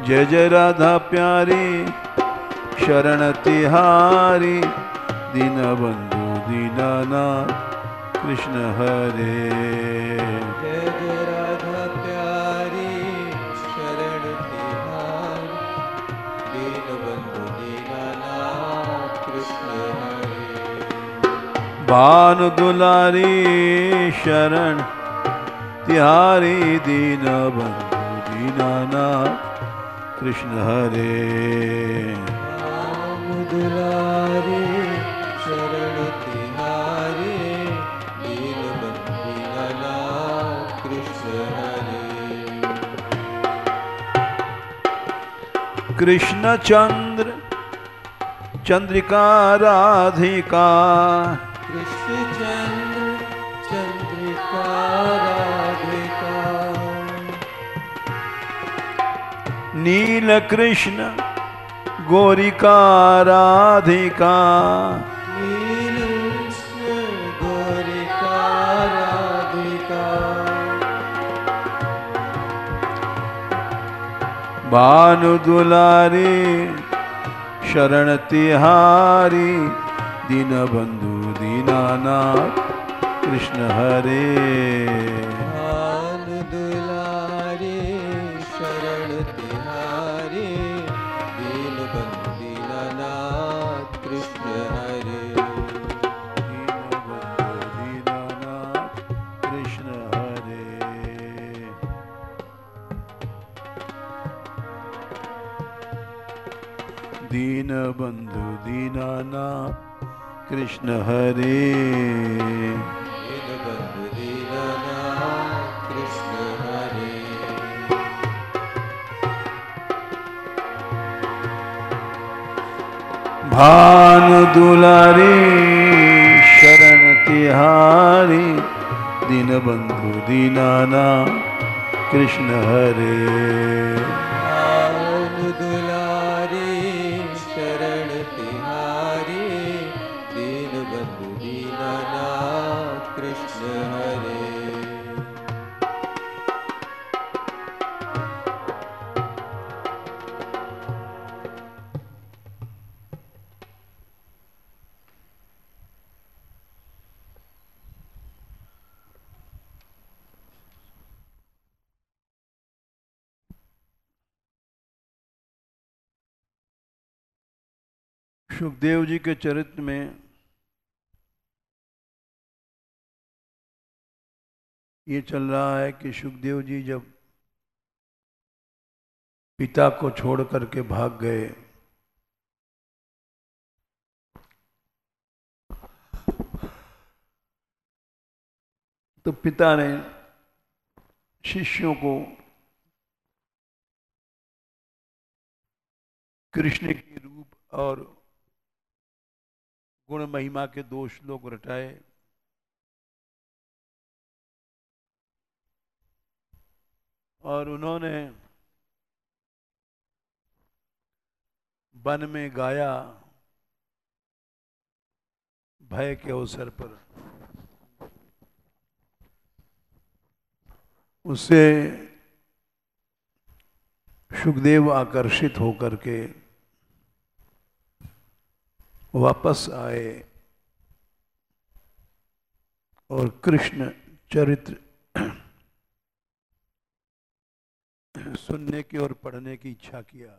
जय जय राधा प्यारी शरण तिहारी दीनबंधु दीनानाथ कृष्ण हरे। जय जय राधा प्यारी शरण तिहारी दीनबंधु दीनानाथ कृष्ण हरे। भानु दुलारी शरण तिहारी दीनबंधु दीनानाथ कृष्ण हरे। भानु दुलारी शरण तिहारी दीनबंधु दीनानाथ कृष्ण हरे। कृष्ण चंद्र चंद्रिका राधिका कृष्ण चंद्र चंद्रिका राधिका नील कृष्ण गोरिका राधिका नील कृष्ण गोरिका राधिका भानु दुलारी शरण तिहारी दीनबंधु दीनानाथ कृष्ण हरे। भानु दुलारी शरण तिहारी दीनबंधु दीनानाथ कृष्ण हरे। दीनबंधु दीनानाथ कृष्ण हरे। दीनबंधु दीनानाथ कृष्ण हरे। दीनबंधु दीनानाथ कृष्ण हरे। भानु दुलारी शरण तिहारी दीनबंधु दीनानाथ कृष्ण हरे। भानु दुलारी शरण तिहारी दीनबंधु दीनानाथ कृष्ण हरे। सुखदेव जी के चरित्र में ये चल रहा है कि सुखदेव जी जब पिता को छोड़ करके भाग गए तो पिता ने शिष्यों को कृष्ण की रूप और गुण महिमा के 2 श्लोक रटाए और उन्होंने वन में गाया भय के अवसर पर। उससे सुखदेव आकर्षित होकर के वापस आए और कृष्ण चरित्र सुनने की और पढ़ने की इच्छा किया।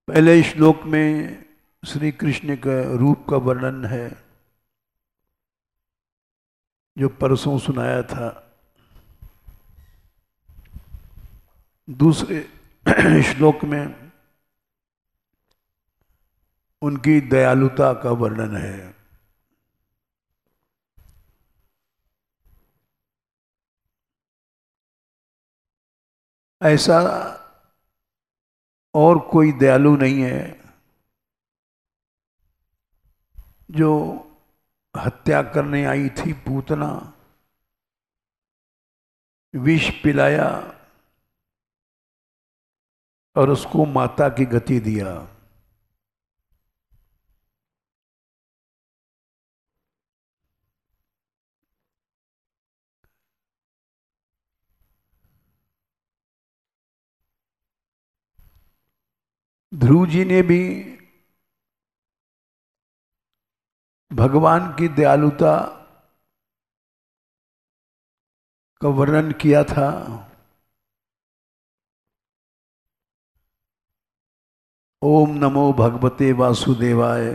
पहले श्लोक में श्री कृष्ण का रूप का वर्णन है जो परसों सुनाया था। दूसरे श्लोक में उनकी दयालुता का वर्णन है। ऐसा और कोई दयालु नहीं है जो हत्या करने आई थी पूतना, विष पिलाया और उसको माता की गति दिया। ध्रुव जी ने भी भगवान की दयालुता का वर्णन किया था। ओम नमो भगवते वासुदेवाय।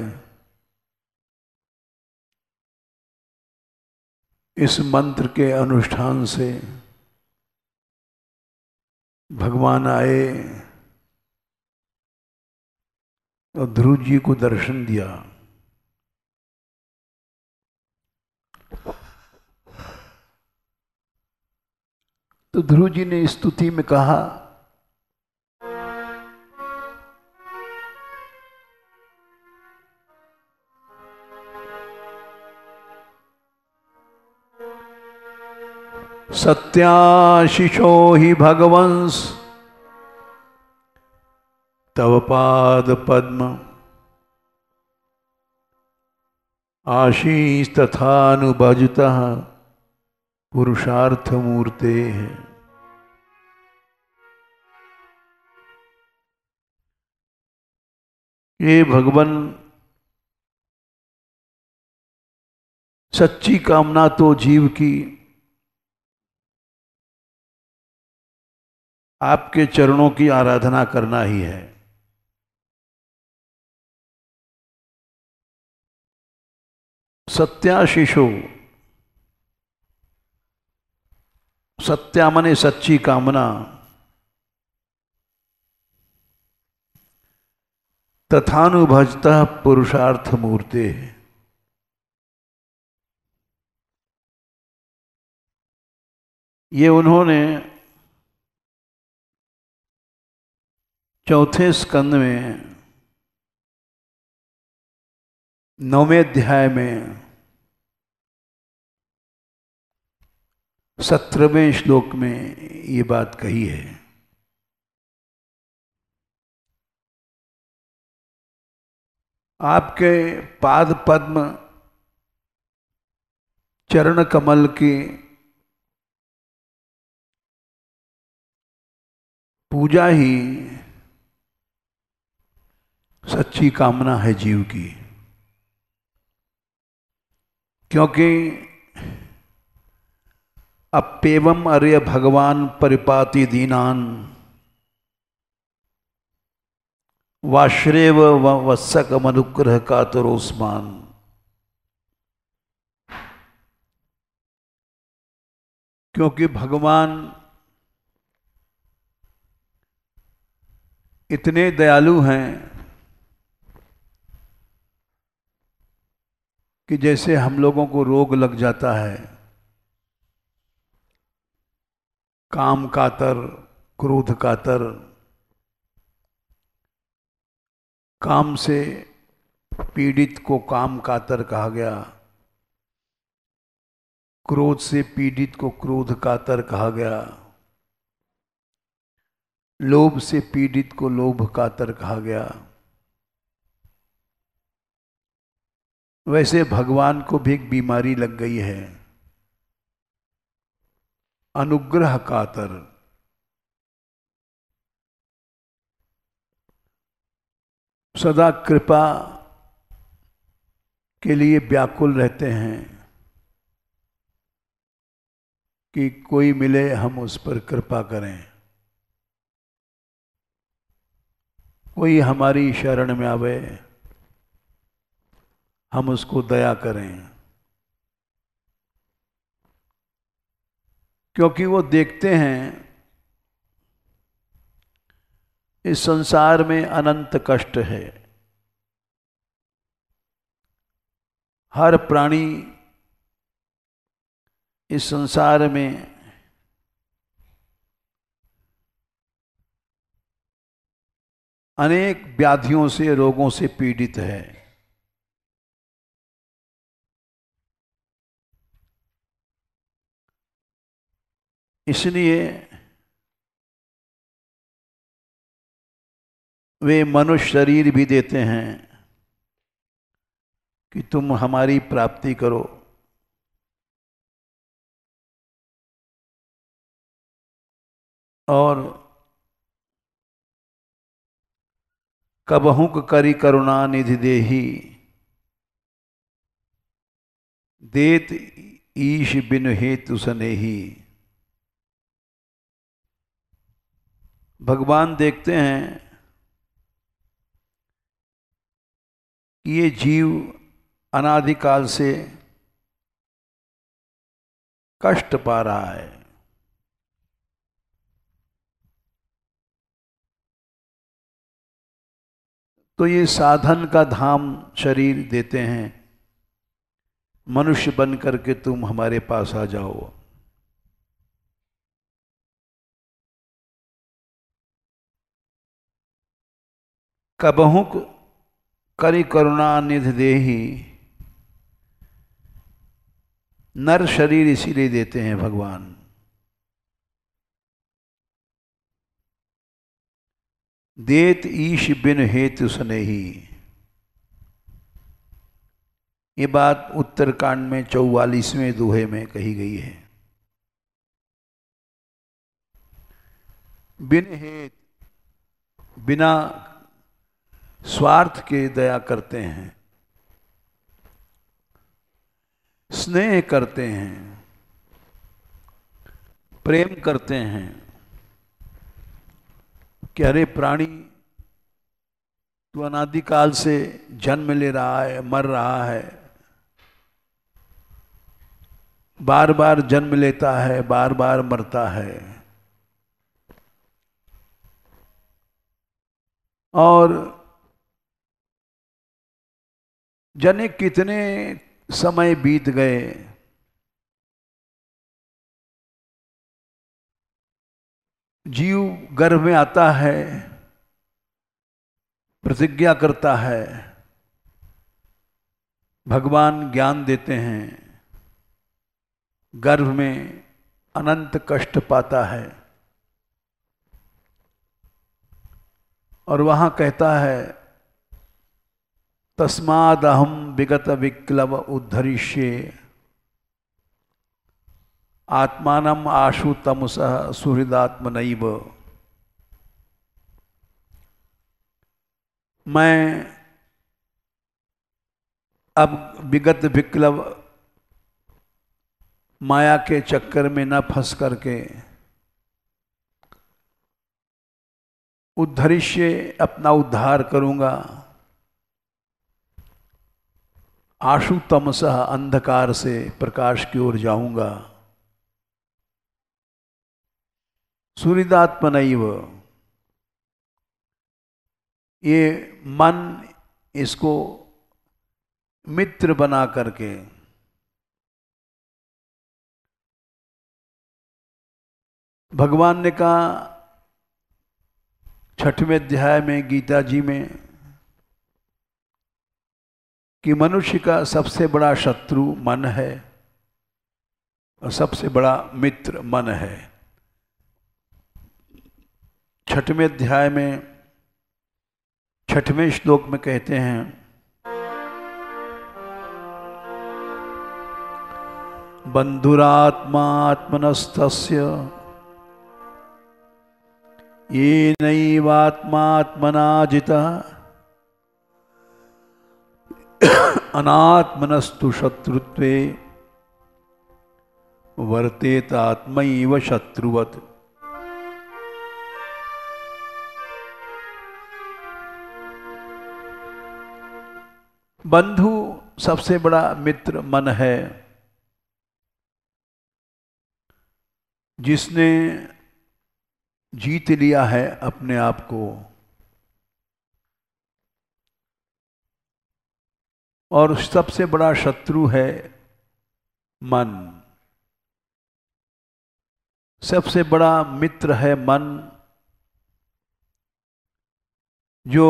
इस मंत्र के अनुष्ठान से भगवान आए और ध्रुव जी को दर्शन दिया। तो ध्रुव जी ने स्तुति में कहा, सत्याशिषो हि भगवंस तव पाद पद्म आशीष तथानुभजतः पुरुषार्थ मूर्ते है। ये भगवान सच्ची कामना तो जीव की आपके चरणों की आराधना करना ही है। सत्याशिषो, सत्या माने सच्ची कामना, तथानुभजतः पुरुषार्थ मूर्ते। ये उन्होंने चौथे स्कंद में 9वें अध्याय में 17वें श्लोक में ये बात कही है। आपके पाद पद्म चरण कमल की पूजा ही सच्ची कामना है जीव की। क्योंकि अप्येवम अर्य भगवान परिपाति दीनान वाश्रेव वत्सक मनुग्रह कातरोस्मान। क्योंकि भगवान इतने दयालु हैं कि जैसे हम लोगों को रोग लग जाता है, काम कातर, क्रोध कातर, काम से पीड़ित को काम कातर कहा गया, क्रोध से पीड़ित को क्रोध कातर कहा गया, लोभ से पीड़ित को लोभ कातर कहा गया। वैसे भगवान को भी एक बीमारी लग गई है, अनुग्रह कातर। सदा कृपा के लिए व्याकुल रहते हैं कि कोई मिले हम उस पर कृपा करें, कोई हमारी शरण में आवे हम उसको दया करें। क्योंकि वो देखते हैं इस संसार में अनंत कष्ट है। हर प्राणी इस संसार में अनेक व्याधियों से, रोगों से पीड़ित है। इसलिए वे मनुष्य शरीर भी देते हैं कि तुम हमारी प्राप्ति करो। और कबहुक करी करुणा निधि देही, देत ईश बिन हेतु सनेही। भगवान देखते हैं कि ये जीव अनादिकाल से कष्ट पा रहा है, तो ये साधन का धाम शरीर देते हैं, मनुष्य बन करके तुम हमारे पास आ जाओ। कबहुक करी करुणा निधि देही, नर शरीर इसीलिए देते हैं भगवान। देत ईश बिन हेतु स्नेही, ये बात उत्तरकांड में 44वें दोहे में कही गई है। बिन हेत, बिना स्वार्थ के दया करते हैं, स्नेह करते हैं, प्रेम करते हैं कि अरे प्राणी तू अनादिकाल से जन्म ले रहा है, मर रहा है, बार बार जन्म लेता है, बार बार मरता है, और जाने कितने समय बीत गए, जीव गर्भ में आता है, प्रतिज्ञा करता है, भगवान ज्ञान देते हैं, गर्भ में अनंत कष्ट पाता है, और वहां कहता है तस्माद अहम विगत विक्लव उद्धरिष्ये, आत्मानम आशु तमसः सुहृदात्मनैव। मैं अब विगत विक्लव माया के चक्कर में न फंस करके उद्धरिष्ये, अपना उद्धार करूंगा, आशु तमसः, अंधकार से प्रकाश की ओर जाऊंगा, सुहृदात्मनैव, ये मन इसको मित्र बना करके भगवान ने कहा 6वें अध्याय में गीता जी में कि मनुष्य का सबसे बड़ा शत्रु मन है और सबसे बड़ा मित्र मन है। 6वें अध्याय में 6वें श्लोक में कहते हैं बंधुरात्मात्मनस्तस्य येनैवात्मात्मना जितः अनात्मनस्तु शत्रुत्वे वर्तेत आत्मैव शत्रुवत्। बंधु सबसे बड़ा मित्र मन है, जिसने जीत लिया है अपने आप को, और सबसे बड़ा शत्रु है मन। सबसे बड़ा मित्र है मन, जो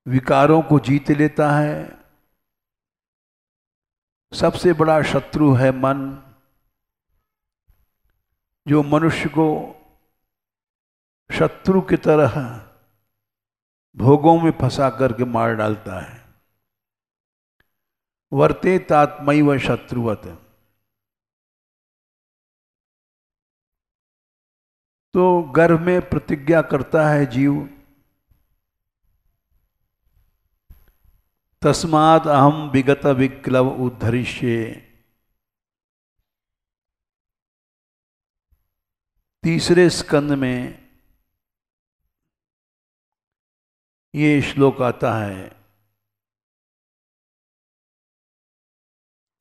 विकारों को जीत लेता है। सबसे बड़ा शत्रु है मन, जो मनुष्य को शत्रु की तरह भोगों में फंसा करके मार डालता है। वर्तेत आत्मैव शत्रुवत्। तो गर्भ में प्रतिज्ञा करता है जीव तस्मात् अहम विगत विक्लव उद्धरिष्ये। तीसरे स्कंद में ये श्लोक आता है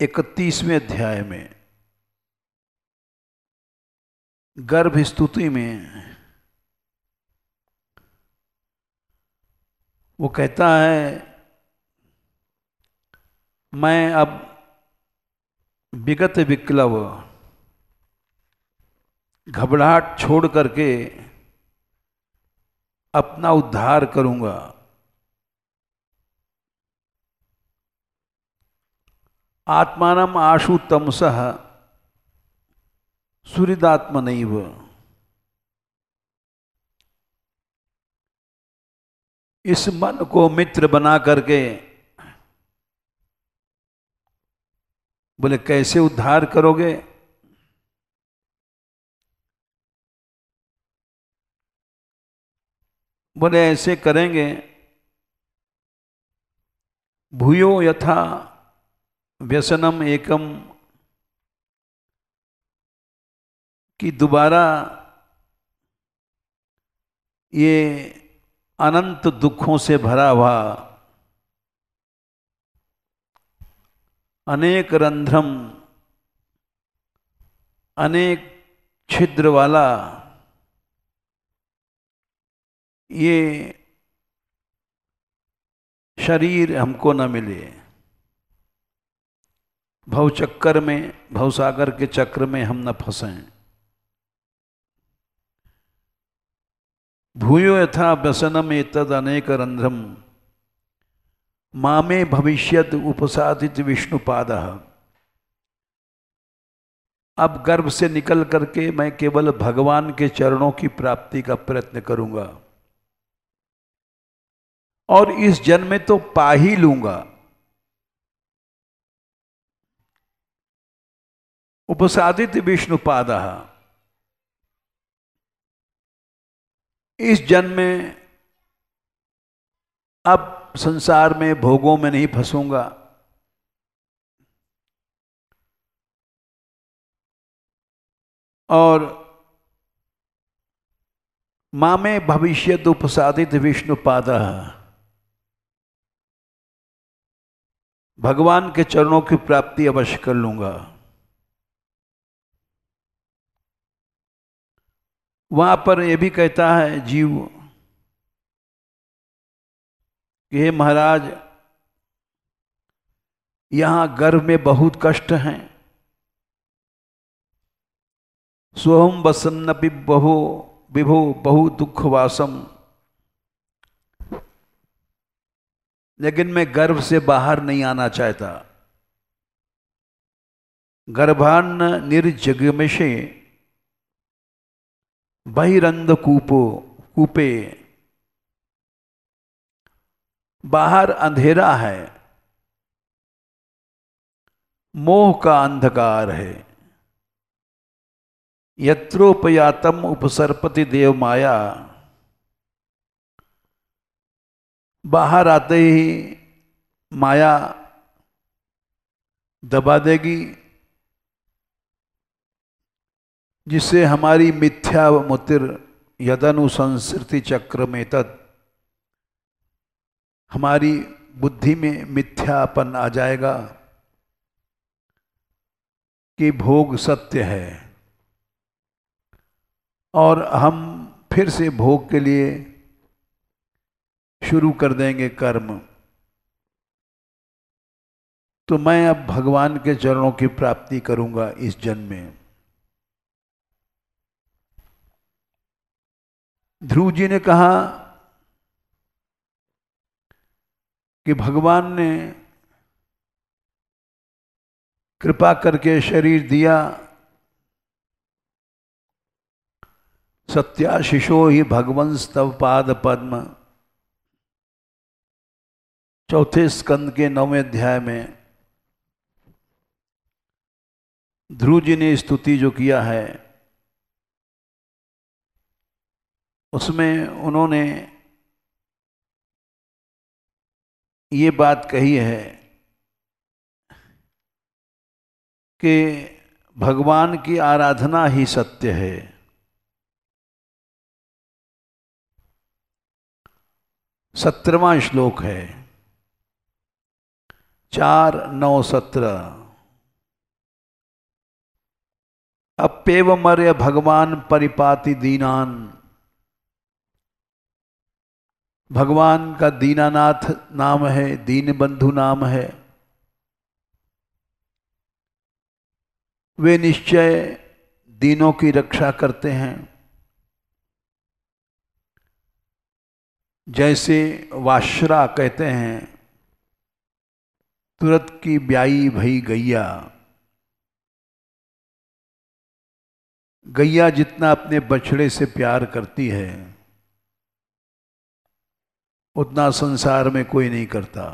31वें अध्याय में, गर्भ स्तुति में। वो कहता है मैं अब विगत विक्लव, घबराहट छोड़ करके अपना उद्धार करूंगा। आत्मानम आशु तमसः सुहृदात्मनैव। इस मन को मित्र बना करके बोले कैसे उद्धार करोगे? बोले ऐसे करेंगे, भूयो यथा व्यसनम एकम, कि दोबारा ये अनंत दुखों से भरा हुआ, अनेक रंध्रम, अनेक छिद्र वाला ये शरीर हमको न मिले। भवचक्कर में, भवसागर के चक्र में हम न फंसें। भूयो यथा व्यसनम एतद अनेक रंध्रम मामे भविष्यत उपसादित विष्णुपादः। अब गर्भ से निकल करके मैं केवल भगवान के चरणों की प्राप्ति का प्रयत्न करूंगा, और इस जन्म में तो पा ही लूंगा। उपसादित विष्णुपादः, इस जन्म में अब संसार में भोगों में नहीं फंसूंगा। और मामे भविष्यत उपसादित विष्णुपादः, भगवान के चरणों की प्राप्ति अवश्य कर लूंगा। वहां पर यह भी कहता है जीव कि हे महाराज, यहां गर्भ में बहुत कष्ट हैं। स्वहम वसन्नपि बहु विभो बहु दुखवासम, लेकिन मैं गर्भ से बाहर नहीं आना चाहता। गर्भान्न निर्जगमिषे बहिरंध कूपे, बाहर अंधेरा है, मोह का अंधकार है। यत्रोपयातम उपसर्पति देव माया, बाहर आते ही माया दबा देगी, जिससे हमारी मिथ्या मुतिर यदनुसंसृति चक्र में तत्, हमारी बुद्धि में मिथ्यापन आ जाएगा कि भोग सत्य है, और हम फिर से भोग के लिए शुरू कर देंगे कर्म। तो मैं अब भगवान के चरणों की प्राप्ति करूंगा इस जन्म में। ध्रुव जी ने कहा कि भगवान ने कृपा करके शरीर दिया, सत्याशिषो ही भगवंस तव पाद पद्म। चौथे स्कंद के 9वें अध्याय में ध्रुव जी ने स्तुति जो किया है, उसमें उन्होंने ये बात कही है कि भगवान की आराधना ही सत्य है। 17वां श्लोक है, 4:9-17। अप्येवमर्य भगवान परिपाति दीनान। भगवान का दीनानाथ नाम है, दीन बंधु नाम है। वे निश्चय दीनों की रक्षा करते हैं। जैसे वाश्रा कहते हैं, तुरत की ब्याई भई गैया। गैया जितना अपने बछड़े से प्यार करती है, उतना संसार में कोई नहीं करता।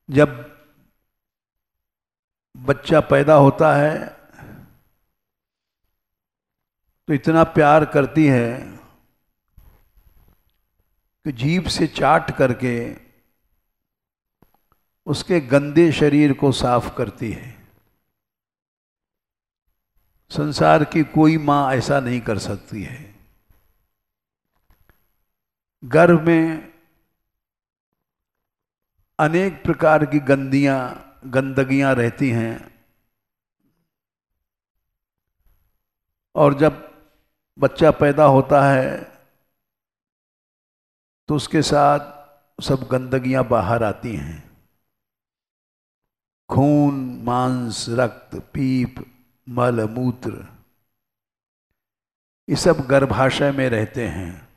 जब बच्चा पैदा होता है तो इतना प्यार करती है कि जीभ से चाट करके उसके गंदे शरीर को साफ करती है। संसार की कोई मां ऐसा नहीं कर सकती है। गर्भ में अनेक प्रकार की गंदगियां रहती हैं, और जब बच्चा पैदा होता है तो उसके साथ सब गंदगियां बाहर आती हैं। खून, मांस, रक्त, पीप, मल, मूत्र, ये सब गर्भाशय में रहते हैं।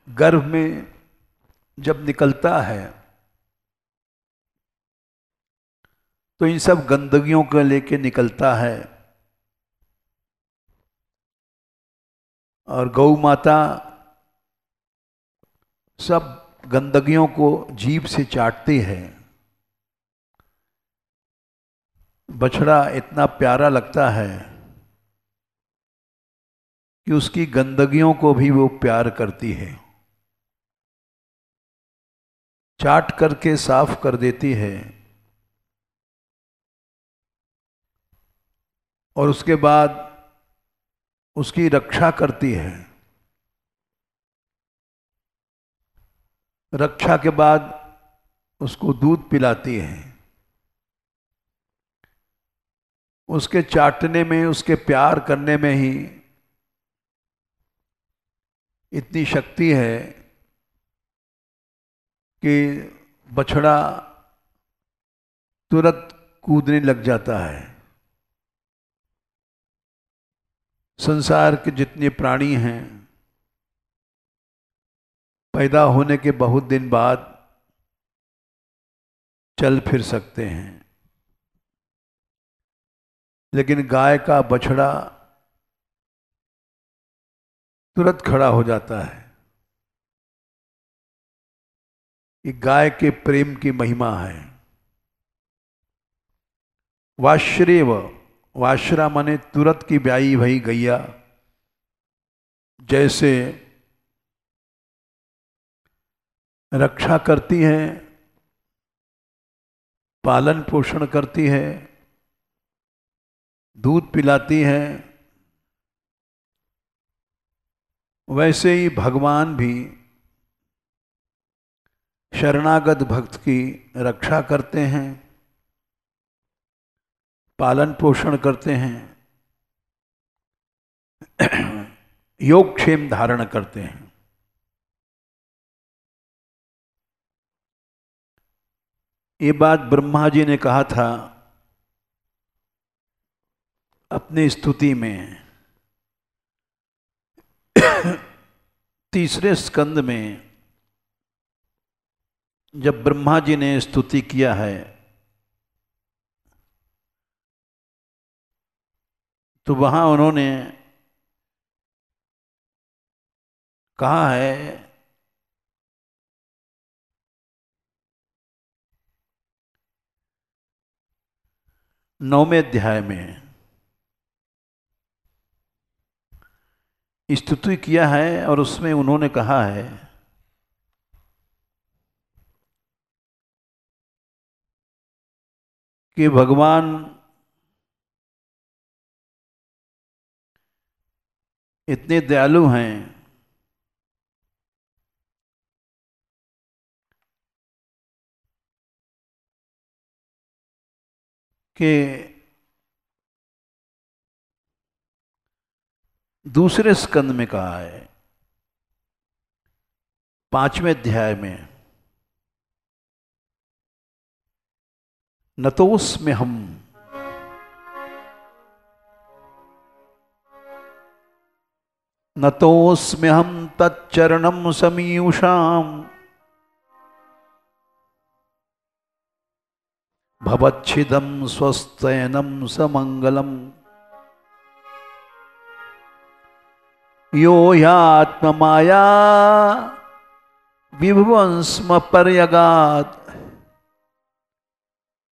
गर्भ में जब निकलता है तो इन सब गंदगियों को लेके निकलता है, और गौ माता सब गंदगियों को जीभ से चाटती है। बछड़ा इतना प्यारा लगता है कि उसकी गंदगियों को भी वो प्यार करती है, चाट करके साफ कर देती है, और उसके बाद उसकी रक्षा करती है। रक्षा के बाद उसको दूध पिलाती है। उसके चाटने में, उसके प्यार करने में ही इतनी शक्ति है कि बछड़ा तुरंत कूदने लग जाता है। संसार के जितने प्राणी हैं, पैदा होने के बहुत दिन बाद चल फिर सकते हैं, लेकिन गाय का बछड़ा तुरंत खड़ा हो जाता है। ये गाय के प्रेम की महिमा है। वाश्रेव, वाश्रा माने तुरंत की ब्याई भई गैया। जैसे रक्षा करती है, पालन पोषण करती है, दूध पिलाती है, वैसे ही भगवान भी शरणागत भक्त की रक्षा करते हैं, पालन पोषण करते हैं, योगक्षेम धारण करते हैं। ये बात ब्रह्मा जी ने कहा था अपनी स्तुति में। 3 स्कंद में जब ब्रह्मा जी ने स्तुति किया है तो वहां उन्होंने कहा है, नौवें अध्याय में, स्तुति किया है और उसमें उन्होंने कहा है कि भगवान इतने दयालु हैं कि दूसरे स्कंद में कहा है 5वें अध्याय में, नतोस्म्यहम् नतोस्म्यहम् तच्चरणं समीयुषाम् भवच्छिदं स्वस्त्यनं समंगलम् यो ह्यात्ममाया विभुवंस्म पर्यगात्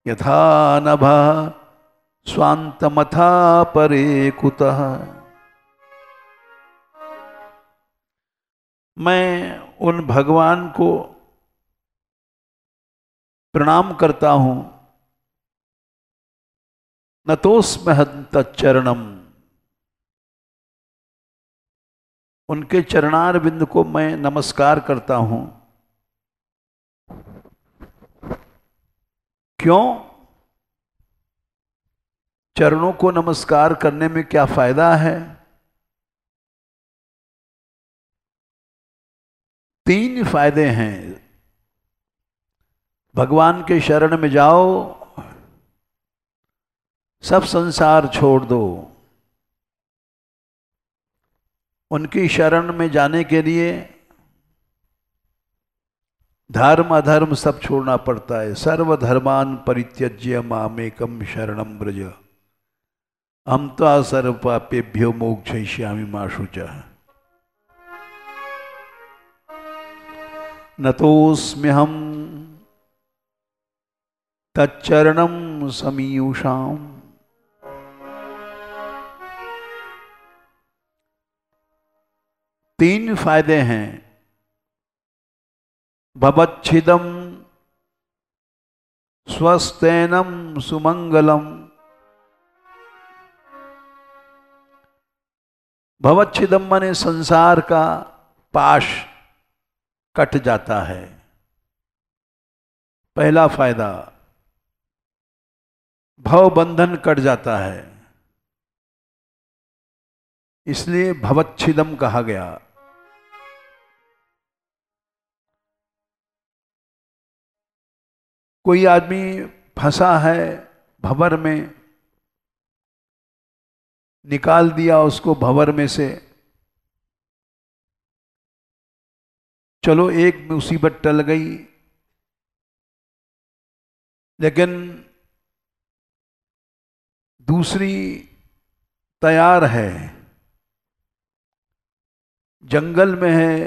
यथा नभः स्वान्तमथा परे कुतः। मैं उन भगवान को प्रणाम करता हूं, नतोस्म्यहम् तच्चरणम्, उनके चरणार बिंद को मैं नमस्कार करता हूं। क्यों? चरणों को नमस्कार करने में क्या फायदा है? 3 फायदे हैं। भगवान के शरण में जाओ, सब संसार छोड़ दो। उनकी शरण में जाने के लिए धर्म अधर्म सब छोड़ना पड़ता है। सर्वधर्मान परित्यज्य मामेकम शरणं व्रज अहं त्वा सर्वपापेभ्यो मोक्षयिष्यामि मा शुचः। नतोस्म्यहम् तच्चरणं समीयुषाम्। तीन फायदे हैं। भवच्छिदं स्वस्तेनं सुमंगलम। भवच्छिदम माने संसार का पाश कट जाता है, पहला फायदा। भव बंधन कट जाता है, इसलिए भवच्छिदम कहा गया। कोई आदमी फंसा है भंवर में, निकाल दिया उसको भंवर में से, चलो एक मुसीबत टल गई, लेकिन दूसरी तैयार है, जंगल में है,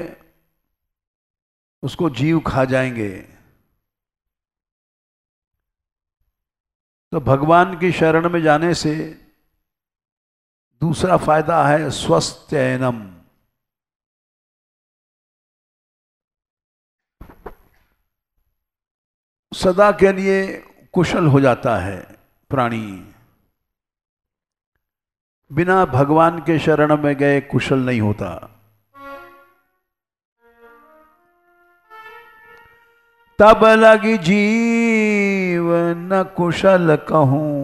उसको जीव खा जाएंगे। तो भगवान की शरण में जाने से दूसरा फायदा है स्वस्थ्यनम। सदा के लिए कुशल हो जाता है प्राणी। बिना भगवान के शरण में गए कुशल नहीं होता। तब लगी जीव न कुशल कहूं,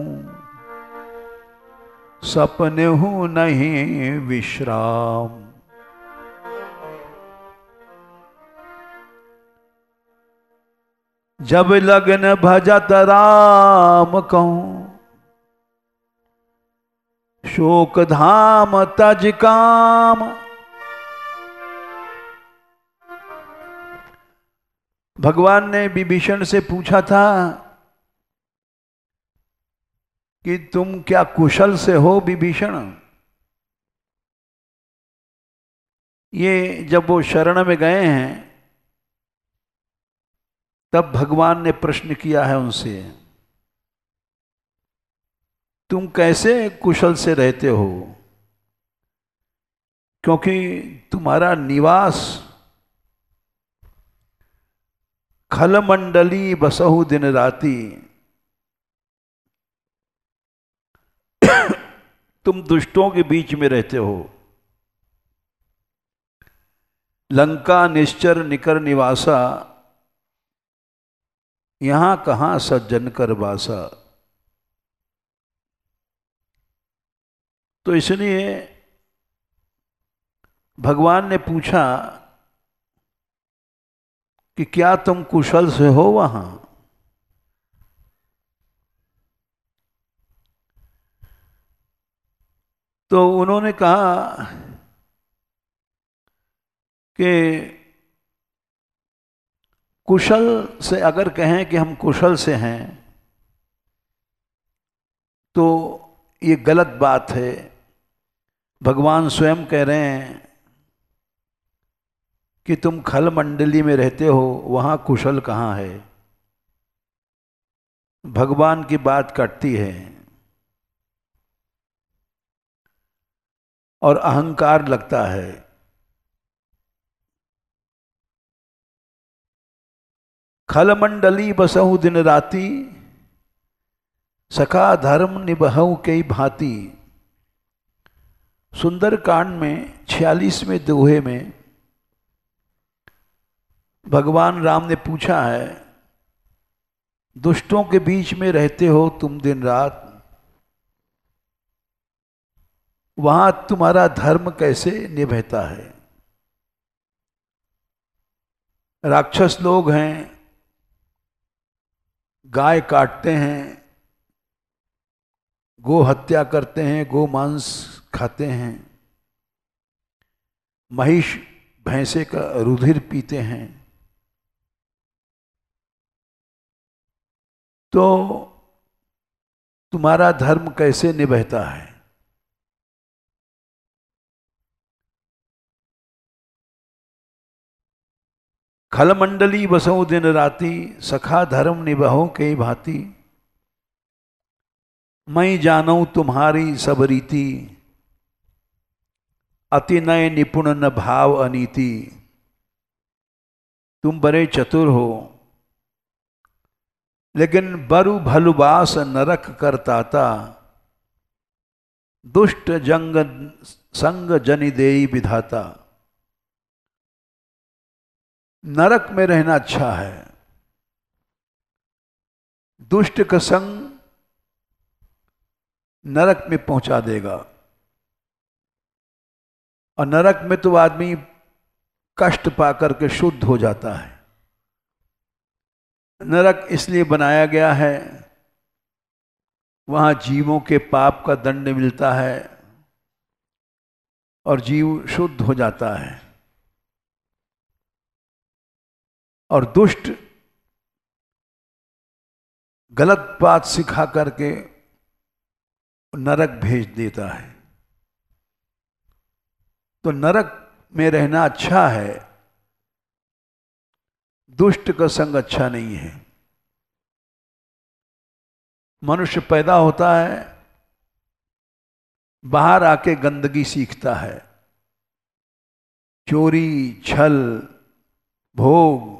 सपने हूं नहीं विश्राम। जब लगन भजत राम कहूं, शोक धाम तज काम। भगवान ने विभीषण से पूछा था कि तुम क्या कुशल से हो विभीषण? ये जब वो शरण में गए हैं तब भगवान ने प्रश्न किया है उनसे, तुम कैसे कुशल से रहते हो? क्योंकि तुम्हारा निवास खलमंडली बसहु दिन राती, तुम दुष्टों के बीच में रहते हो। लंका निश्चर निकर निवासा, यहां कहां सज्जन कर वासा। तो इसलिए भगवान ने पूछा कि क्या तुम कुशल से हो वहां? तो उन्होंने कहा कि कुशल से अगर कहें कि हम कुशल से हैं तो ये गलत बात है। भगवान स्वयं कह रहे हैं कि तुम खल मंडली में रहते हो, वहां कुशल कहाँ है। भगवान की बात कटती है और अहंकार लगता है। खल मंडली बसहु दिन राती, सखा धर्म निबहु कई भांति। सुंदर कांड में 46वें दोहे में भगवान राम ने पूछा है, दुष्टों के बीच में रहते हो तुम दिन रात, वहां तुम्हारा धर्म कैसे निभता है? राक्षस लोग हैं, गाय काटते हैं, गो हत्या करते हैं, गो मांस खाते हैं, महिष भैंसे का रुधिर पीते हैं। तो तुम्हारा धर्म कैसे निभता है? खलमंडली बसहु दिन राती, सखा धर्म निबहु कई भांति। मैं जानूं तुम्हारी सब रीति, अति नय निपुण न भाव अनीति। तुम बड़े चतुर हो, लेकिन बरु भलुबास नरक करताता। दुष्ट जंग संग जनि देई विधाता। नरक में रहना अच्छा है, दुष्ट का संग नरक में पहुंचा देगा। और नरक में तो आदमी कष्ट पाकर के शुद्ध हो जाता है। नरक इसलिए बनाया गया है, वहां जीवों के पाप का दंड मिलता है और जीव शुद्ध हो जाता है। और दुष्ट गलत बात सिखा करके नरक भेज देता है। तो नरक में रहना अच्छा है, दुष्ट का संग अच्छा नहीं है। मनुष्य पैदा होता है, बाहर आके गंदगी सीखता है, चोरी, छल, भोग,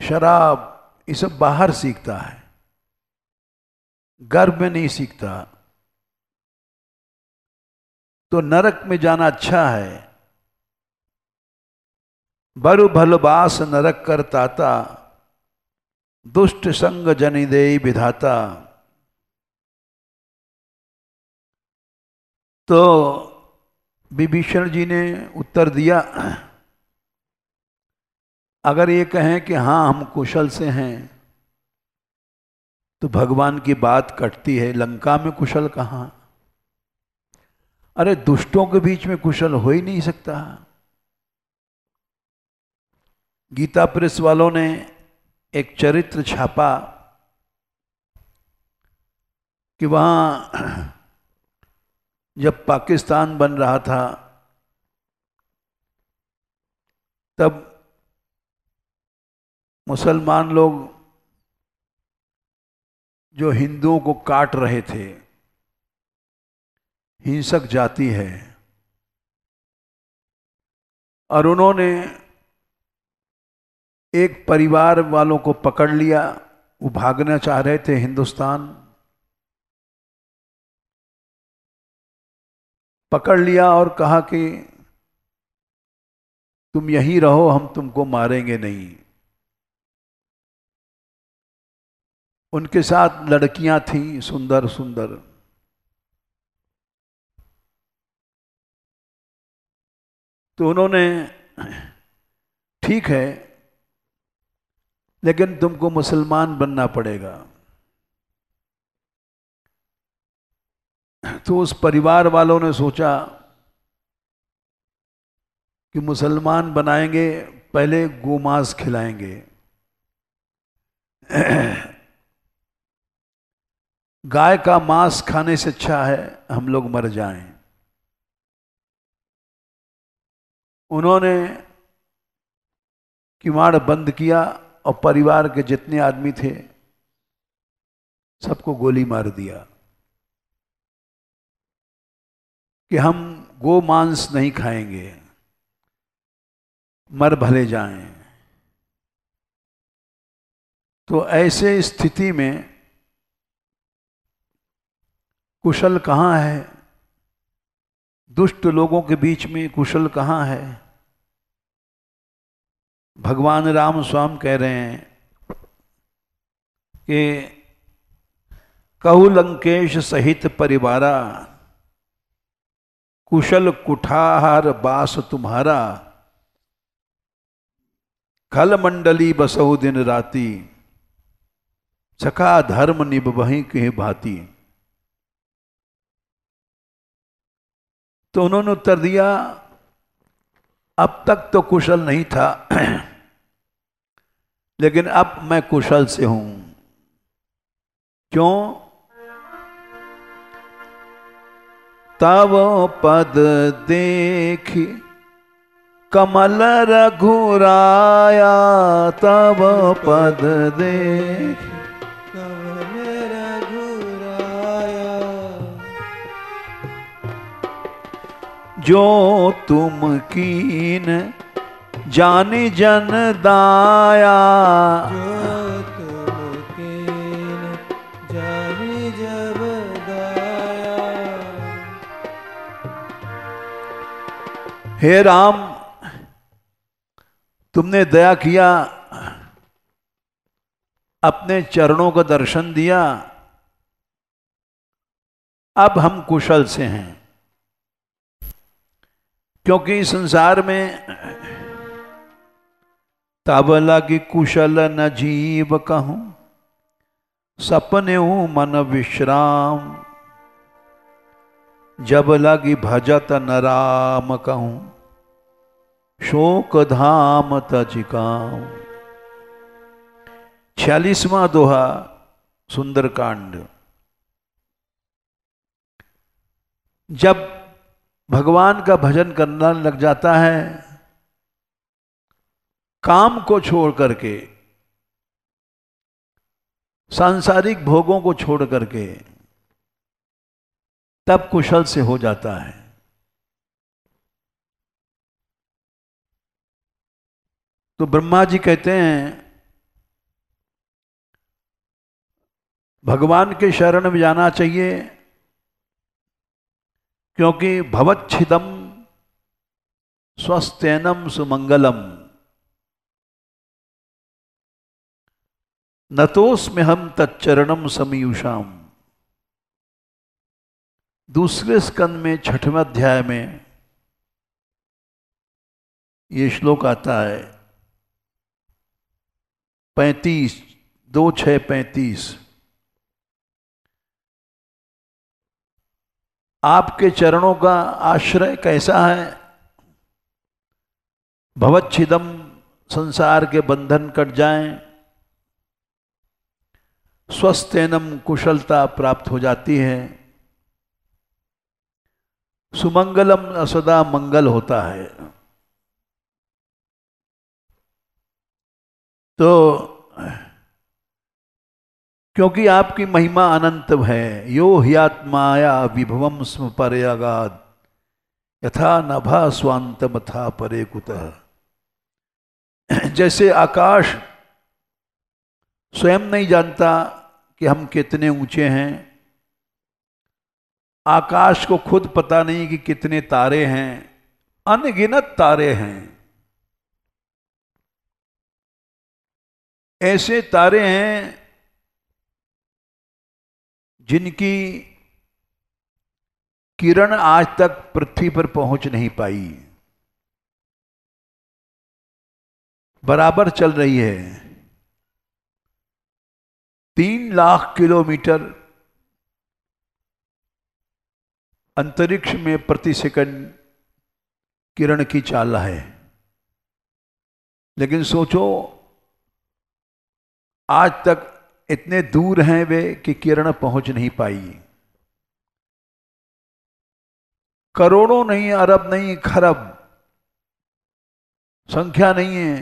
शराब, ये सब बाहर सीखता है, गर्भ में नहीं सीखता। तो नरक में जाना अच्छा है। बरु भलबास नरक करताता, दुष्ट संग जनि देई विधाता। तो विभीषण जी ने उत्तर दिया, अगर ये कहें कि हाँ हम कुशल से हैं तो भगवान की बात कटती है। लंका में कुशल कहाँ? अरे दुष्टों के बीच में कुशल हो ही नहीं सकता। गीता प्रेस वालों ने एक चरित्र छापा कि वहां जब पाकिस्तान बन रहा था तब मुसलमान लोग जो हिंदुओं को काट रहे थे, हिंसक जाति है, और उन्होंने एक परिवार वालों को पकड़ लिया। वो भागना चाह रहे थे हिंदुस्तान, पकड़ लिया और कहा कि तुम यहीं रहो, हम तुमको मारेंगे नहीं। उनके साथ लड़कियां थीं सुंदर सुंदर। तो उन्होंने, ठीक है लेकिन तुमको मुसलमान बनना पड़ेगा। तो उस परिवार वालों ने सोचा कि मुसलमान बनाएंगे, पहले गोमांस खिलाएंगे। गाय का मांस खाने से अच्छा है हम लोग मर जाएं। उन्होंने किवाड़ बंद किया और परिवार के जितने आदमी थे सबको गोली मार दिया कि हम गो मांस नहीं खाएंगे, मर भले जाएं। तो ऐसे स्थिति में कुशल कहाँ है? दुष्ट लोगों के बीच में कुशल कहाँ है? भगवान राम स्वयं कह रहे हैं कि कहु लंकेश सहित परिवारा, कुशल कुठार बास तुम्हारा, खल मंडली बसहु दिन राती, सखा धर्म निभहि के भांति। तो उन्होंने उत्तर दिया, अब तक तो कुशल नहीं था लेकिन अब मैं कुशल से हूं। क्यों? तव पद देखी कमल रघुराया, तव पद देखी कमल रघुराया, जो तुम कीन जानी जन दाया, जो तुम कीन जानी जब दाया। हे राम, तुमने दया किया, अपने चरणों का दर्शन दिया, अब हम कुशल से हैं। क्योंकि संसार में तब लगी कुशल न जीव कहूं, सपने मन विश्राम, जब लगी भजत न राम कहूं, शोक धाम तजिकाऊं। 46वां दोहा सुंदरकांड। जब भगवान का भजन करना लग जाता है, काम को छोड़ करके, सांसारिक भोगों को छोड़ करके, तब कुशल से हो जाता है। तो ब्रह्मा जी कहते हैं भगवान के शरण में जाना चाहिए, क्योंकि भवच्छिदम स्वस्तेनम सुमंगलम, नतोस्म्य हम तच्चरणम समीयुषाम। दूसरे स्कंद में 6वें अध्याय में ये श्लोक आता है 35, 2:6-35। आपके चरणों का आश्रय कैसा है? भवच्छिदम, संसार के बंधन कट जाएं, स्वस्थेनम, कुशलता प्राप्त हो जाती है, सुमंगलम, सदा मंगल होता है। तो क्योंकि आपकी महिमा अनंत है। यो ह्यात्माया विभवम स्म परयागाद यथा नभा स्वांतमथा परे कुतः। जैसे आकाश स्वयं नहीं जानता कि हम कितने ऊंचे हैं, आकाश को खुद पता नहीं कि कितने तारे हैं, अनगिनत तारे हैं। ऐसे तारे हैं जिनकी किरण आज तक पृथ्वी पर पहुंच नहीं पाई, बराबर चल रही है। 3 लाख किलोमीटर अंतरिक्ष में प्रति सेकंड किरण की चाल है। लेकिन सोचो आज तक इतने दूर हैं वे कि किरण पहुंच नहीं पाई। करोड़ों नहीं, अरब नहीं, खरब, संख्या नहीं है,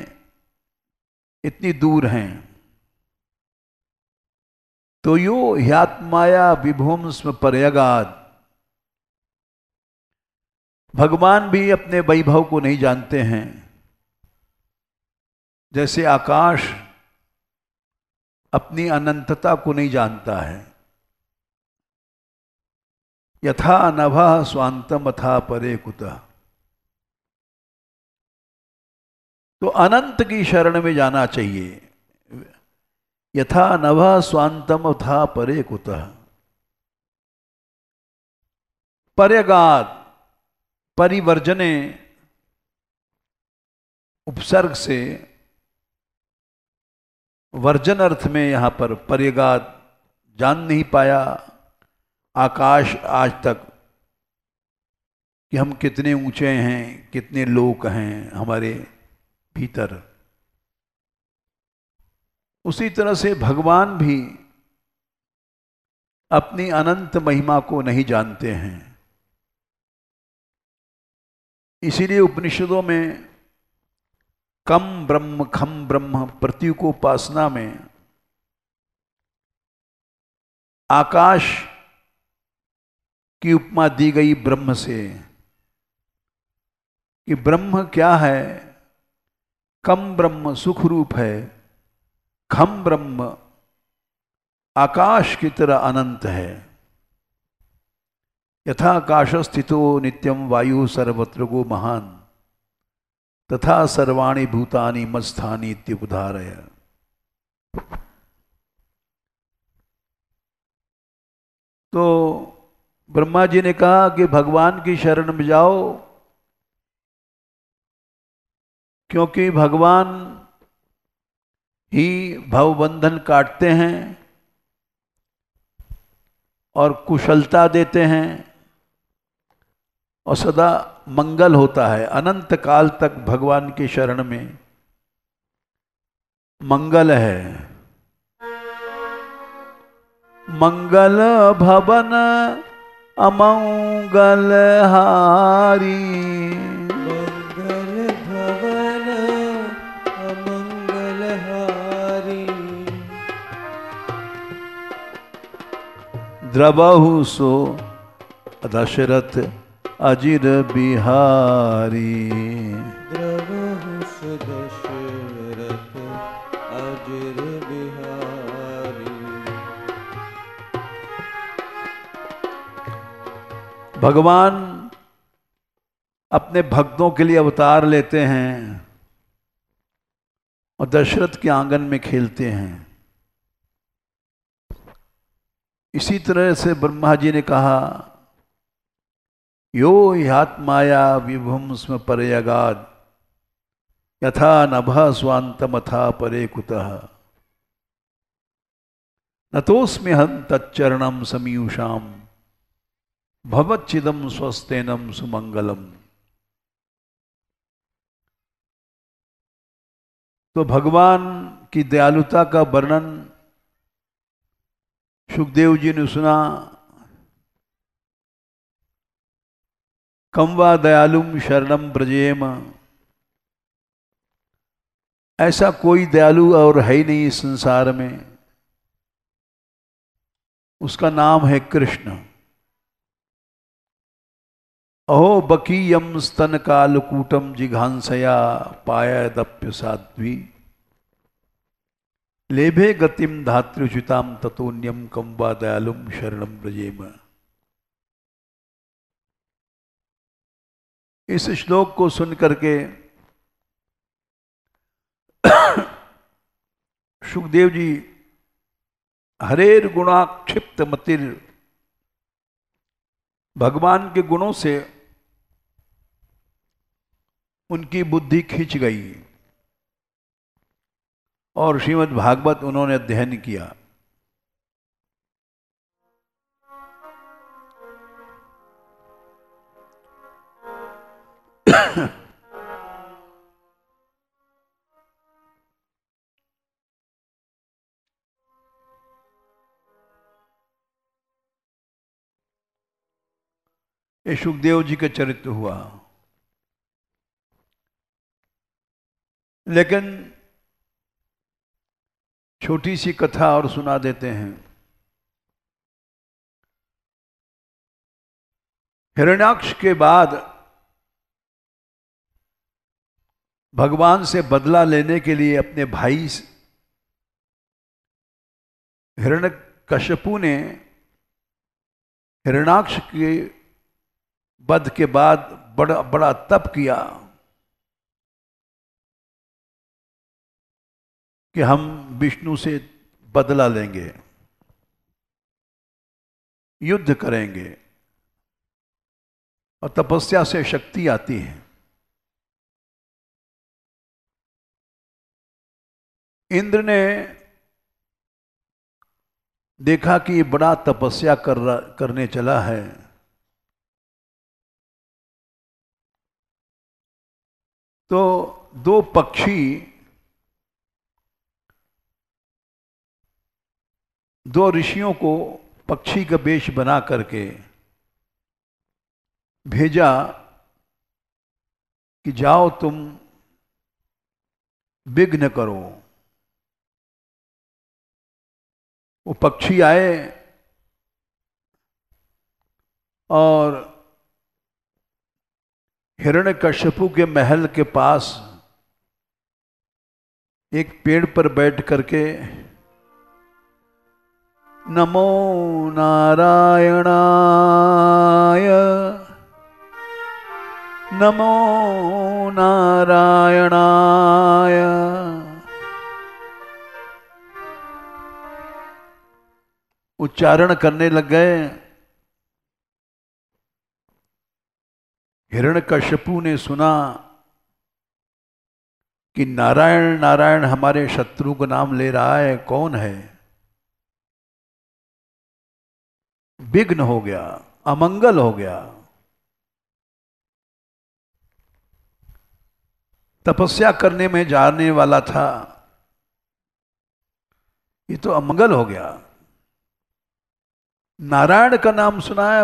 इतनी दूर हैं। तो यो ह्यात्माया विभुम स्म पर्यगाद। भगवान भी अपने वैभव को नहीं जानते हैं। जैसे आकाश अपनी अनंतता को नहीं जानता है। यथा नभा स्वांतम अथा परे कुतः। तो अनंत की शरण में जाना चाहिए। यथा नभा स्वांतम अथा परे कुतः। पर्यगाद परिवर्जने उपसर्ग से वर्जन अर्थ में यहां पर पर्यगाद जान नहीं पाया आकाश आज तक कि हम कितने ऊंचे हैं, कितने लोक हैं हमारे भीतर। उसी तरह से भगवान भी अपनी अनंत महिमा को नहीं जानते हैं। इसीलिए उपनिषदों में कम ब्रह्म खम ब्रह्म प्रतीकोपासना में आकाश की उपमा दी गई ब्रह्म से कि ब्रह्म क्या है। कम ब्रह्म सुख रूप है, खम ब्रह्म आकाश की तरह अनंत है। यथा आकाश स्थितो नित्यम वायु सर्वत्र गो महान तथा सर्वाणि भूतानि मत्स्थानि इत्युपधारय। तो ब्रह्मा जी ने कहा कि भगवान की शरण में जाओ, क्योंकि भगवान ही भवबंधन काटते हैं और कुशलता देते हैं और सदा मंगल होता है। अनंत काल तक भगवान की शरण में मंगल है। मंगल भवन अमंगल हारी। मंगल भवन अमंगल हारी। द्रवहु सो दशरथ अजिर बिहारी। द्रवहु सो दशरथ अजिर बिहारी। भगवान अपने भक्तों के लिए अवतार लेते हैं और दशरथ के आंगन में खेलते हैं। इसी तरह से ब्रह्मा जी ने कहा यो ह्यात्माया विभुम स्म पर्यगाद यथा नभः स्वांतमथा परे कुतः। नतोस्म्यहं तच्चरणं समीयुषाम् भवच्चिदं स्वस्तेनं सुमंगलम। तो भगवान की दयालुता का वर्णन सुखदेव जी ने सुना। कम वा दयालुम शरणम ब्रजेम। ऐसा कोई दयालु और है ही नहीं इस संसार में उसका नाम है कृष्ण। अहो बकीयम स्तन कालकूटम जिघांसया पायदप्य साध्वी लेभे गतिम धात्र्युचिताम ततोन्यम कम वा दयालुम शरणम ब्रजेम। इस श्लोक को सुन करके सुखदेव जी हरेर गुणाक्षिप्त मतिर, भगवान के गुणों से उनकी बुद्धि खिंच गई और श्रीमद् भागवत उन्होंने अध्ययन किया। ये सुखदेव जी का चरित्र हुआ। लेकिन छोटी सी कथा और सुना देते हैं। हिरण्याक्ष के बाद भगवान से बदला लेने के लिए अपने भाई हिरण्यकश्यपु ने हिरण्याक्ष के वध के बाद बड़ा बड़ा तप किया कि हम विष्णु से बदला लेंगे, युद्ध करेंगे, और तपस्या से शक्ति आती है। इंद्र ने देखा कि ये बड़ा तपस्या करने चला है, तो दो पक्षी, दो ऋषियों को पक्षी का वेश बना करके भेजा कि जाओ तुम विघ्न करो। वो पक्षी आए और हिरण्यकश्यपु के महल के पास एक पेड़ पर बैठ करके नमो नारायणाय नमो नारायणाय उच्चारण करने लग गए। हिरण्यकश्यपु ने सुना कि नारायण नारायण हमारे शत्रु का नाम ले रहा है, कौन है? विघ्न हो गया, अमंगल हो गया। तपस्या करने में जाने वाला था, ये तो अमंगल हो गया। नारायण का नाम सुनाया,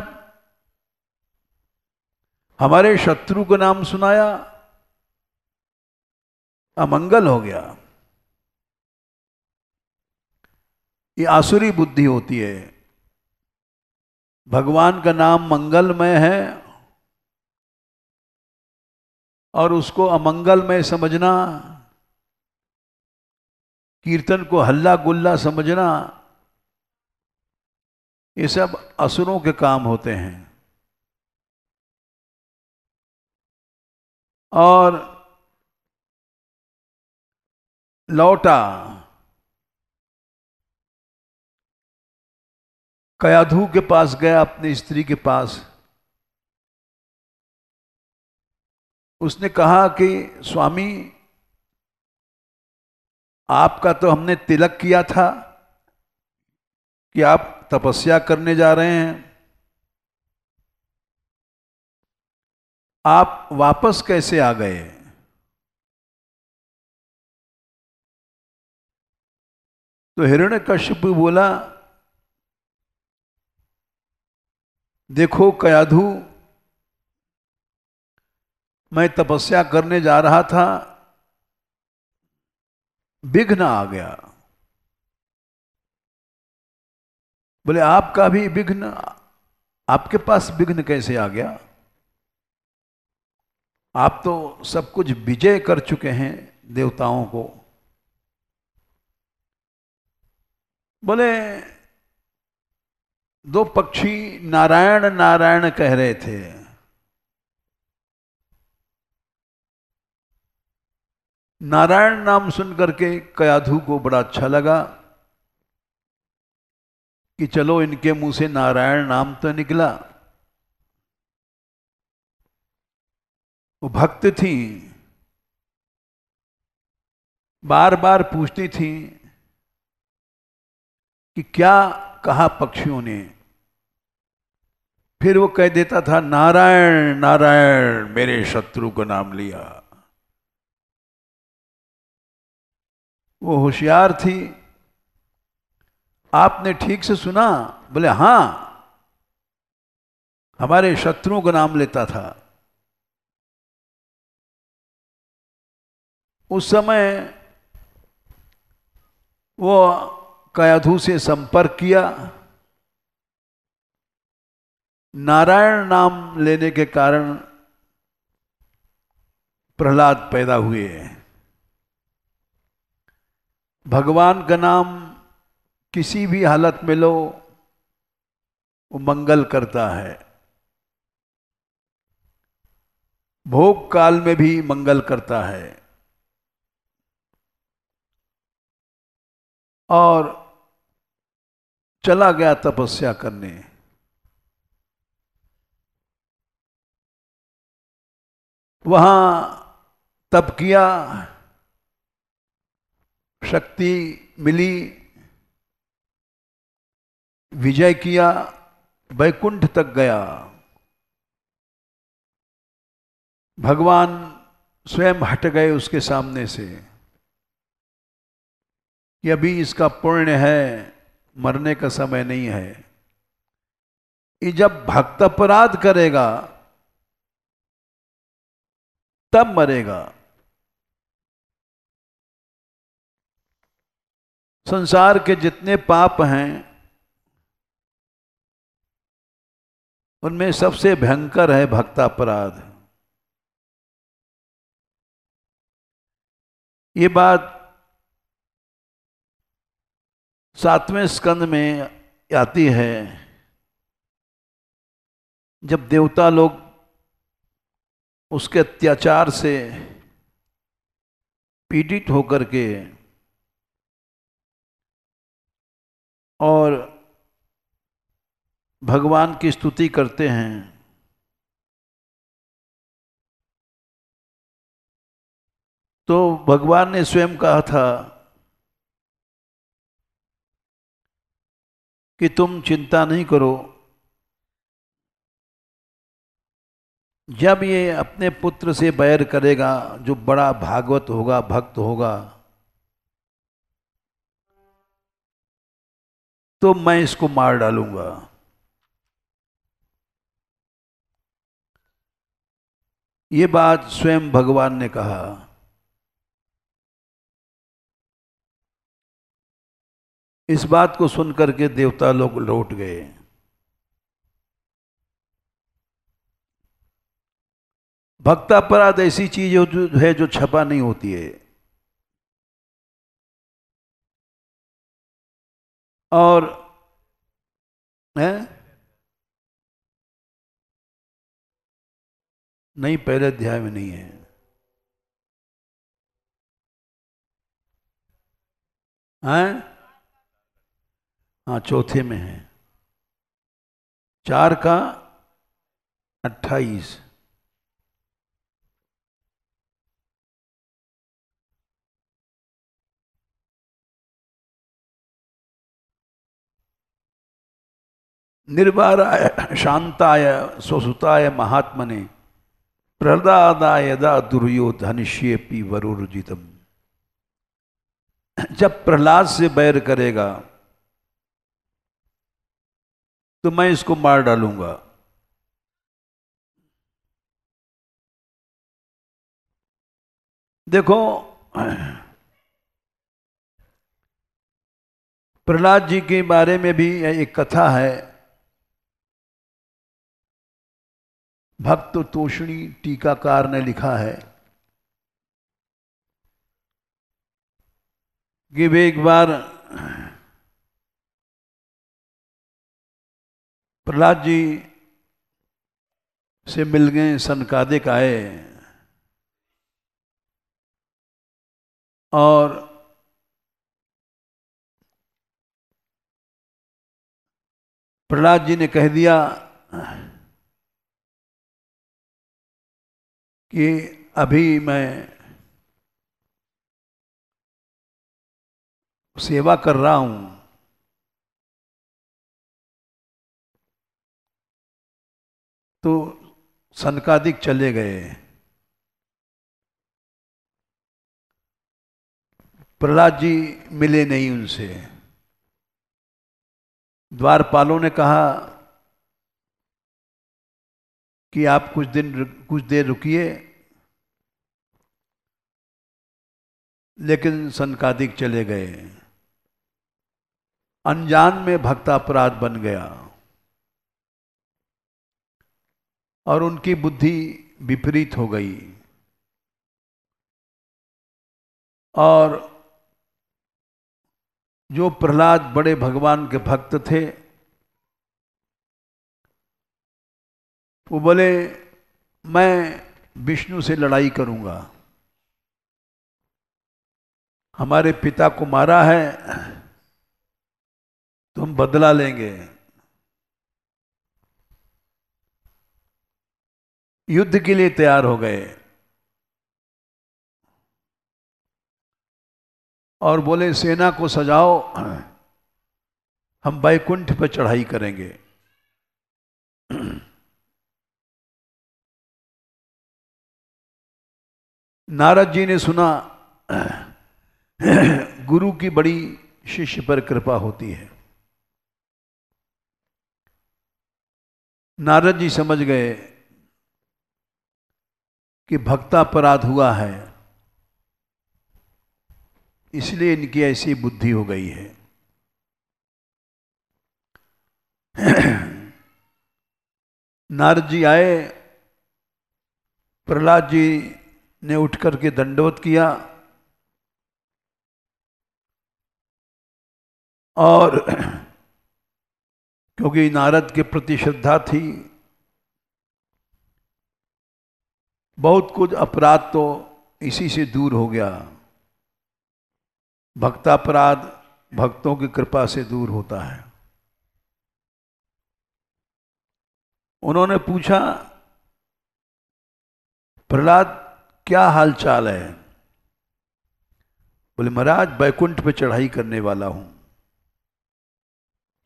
हमारे शत्रु का नाम सुनाया, अमंगल हो गया। ये आसुरी बुद्धि होती है। भगवान का नाम मंगलमय है और उसको अमंगलमय समझना, कीर्तन को हल्ला गुल्ला समझना, ये सब असुरों के काम होते हैं। और लौटा, कयाधु के पास गया, अपनी स्त्री के पास। उसने कहा कि स्वामी, आपका तो हमने तिलक किया था कि आप तपस्या करने जा रहे हैं, आप वापस कैसे आ गए? तो हिरण्यकश्यप बोला, देखो कयाधु, मैं तपस्या करने जा रहा था, विघ्न आ गया। बोले आपका भी विघ्न, आपके पास विघ्न कैसे आ गया? आप तो सब कुछ विजय कर चुके हैं देवताओं को। बोले दो पक्षी नारायण नारायण कह रहे थे। नारायण नाम सुनकर के कयाधु को बड़ा अच्छा लगा कि चलो इनके मुंह से नारायण नाम तो निकला। वो भक्त थी, बार बार पूछती थी कि क्या कहा पक्षियों ने। फिर वो कह देता था नारायण नारायण, मेरे शत्रु का नाम लिया। वो होशियार थी। आपने ठीक से सुना? बोले हां, हमारे शत्रुओं का नाम लेता था। उस समय वो कयाधु से संपर्क किया। नारायण नाम लेने के कारण प्रहलाद पैदा हुए। भगवान का नाम किसी भी हालत में लो, वो मंगल करता है। भोग काल में भी मंगल करता है। और चला गया तपस्या करने। वहां तप किया, शक्ति मिली, विजय किया, वैकुंठ तक गया। भगवान स्वयं हट गए उसके सामने से कि अभी इसका पुण्य है, मरने का समय नहीं है। ये जब भक्त अपराध करेगा तब मरेगा। संसार के जितने पाप हैं उनमें सबसे भयंकर है भक्तापराध। ये बात 7वें स्कंद में आती है। जब देवता लोग उसके अत्याचार से पीड़ित होकर के और भगवान की स्तुति करते हैं, तो भगवान ने स्वयं कहा था कि तुम चिंता नहीं करो। जब ये अपने पुत्र से बैर करेगा, जो बड़ा भागवत होगा, भक्त होगा, तो मैं इसको मार डालूंगा। ये बात स्वयं भगवान ने कहा। इस बात को सुनकर के देवता लोग लौट गए। भक्तापराध ऐसी चीज है जो छपा नहीं होती है। और है नहीं, पहले अध्याय में नहीं है। हैं? हाँ, चौथे में है। 4 का 28। निर्वाराय शांताय स्वसुताय महात्मने प्रहलादाय यदा दुर्योधनिष्येपि वरुर्जितम। जब प्रहलाद से बैर करेगा तो मैं इसको मार डालूंगा। देखो, प्रहलाद जी के बारे में भी एक कथा है। भक्त तोषणी टीकाकार ने लिखा है कि वे एक बार प्रहलाद जी से मिल गए, सनकादिक आए और प्रहलाद जी ने कह दिया कि अभी मैं सेवा कर रहा हूं, तो सनकादिक चले गए। प्रहलाद जी मिले नहीं उनसे। द्वारपालों ने कहा कि आप कुछ देर रुकिए, लेकिन सनकादिक चले गए। अनजान में भक्तापराध बन गया और उनकी बुद्धि विपरीत हो गई और जो प्रहलाद बड़े भगवान के भक्त थे, वो बोले मैं विष्णु से लड़ाई करूंगा, हमारे पिता को मारा है तो हम बदला लेंगे। युद्ध के लिए तैयार हो गए और बोले सेना को सजाओ, हम बैकुंठ पर चढ़ाई करेंगे। नारद जी ने सुना गुरु की बड़ी शिष्य पर कृपा होती है। नारद जी समझ गए कि भक्तापराध हुआ है, इसलिए इनकी ऐसी बुद्धि हो गई है। नारद जी आए, प्रहलाद जी ने उठ करके दंडवत किया और क्योंकि नारद के प्रति श्रद्धा थी, बहुत कुछ अपराध तो इसी से दूर हो गया। भक्तापराध भक्तों की कृपा से दूर होता है। उन्होंने पूछा, प्रहलाद क्या हाल चाल है? बोले महाराज बैकुंठ पे चढ़ाई करने वाला हूं।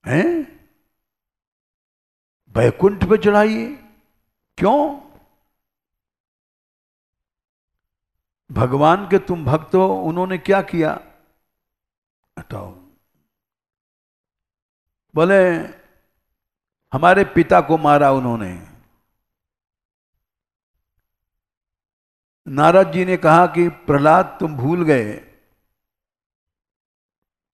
हैं? बैकुंठ पे चढ़ाई? क्यों? भगवान के तुम भक्त हो, उन्होंने क्या किया? हटाओ। बोले हमारे पिता को मारा उन्होंने। नारद जी ने कहा कि प्रहलाद तुम भूल गए,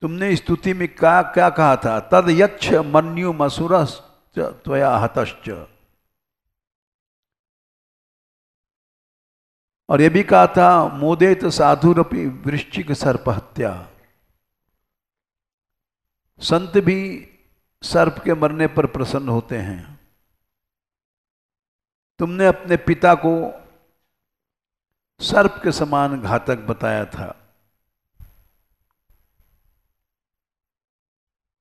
तुमने स्तुति में क्या क्या कहा था? तद यच्छ मन्यु मसुरश्च त्वया हतश्च। और यह भी कहा था मोदेत साधुरपि वृश्चिक सर्पहत्या। संत भी सर्प के मरने पर प्रसन्न होते हैं। तुमने अपने पिता को सर्प के समान घातक बताया था।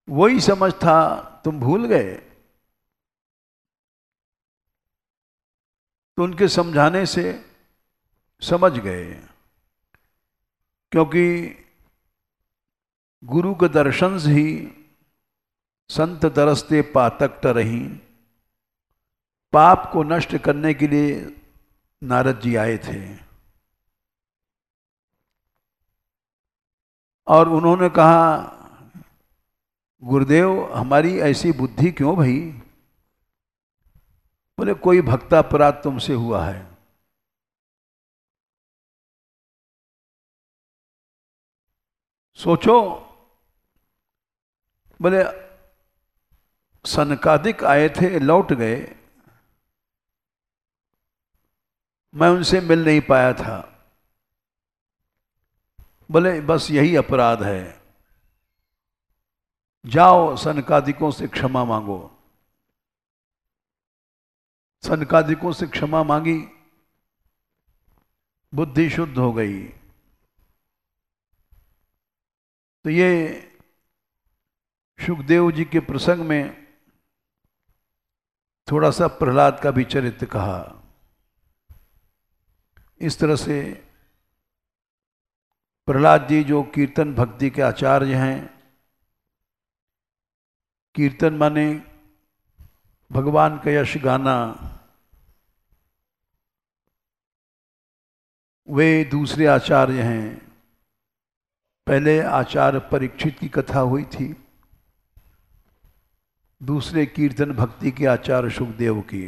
वही समझ था, तुम भूल गए। तो उनके समझाने से समझ गए, क्योंकि गुरु के दर्शन से ही संत दरसते पातक टरहीं, पाप को नष्ट करने के लिए नारद जी आए थे। और उन्होंने कहा गुरुदेव हमारी ऐसी बुद्धि क्यों भई? बोले कोई भक्तापराध तुमसे हुआ है। सोचो बोले सनकादिक आए थे, लौट गए, मैं उनसे मिल नहीं पाया था। बोले बस यही अपराध है, जाओ सनकादिकों से क्षमा मांगो। सनकादिकों से क्षमा मांगी, बुद्धि शुद्ध हो गई। तो ये सुखदेव जी के प्रसंग में थोड़ा सा प्रहलाद का भी चरित्र कहा। इस तरह से प्रहलाद जी जो कीर्तन भक्ति के आचार्य हैं, कीर्तन माने भगवान का यश गाना, वे दूसरे आचार्य हैं। पहले आचार्य परीक्षित की कथा हुई थी, दूसरे कीर्तन भक्ति के आचार्य सुखदेव की।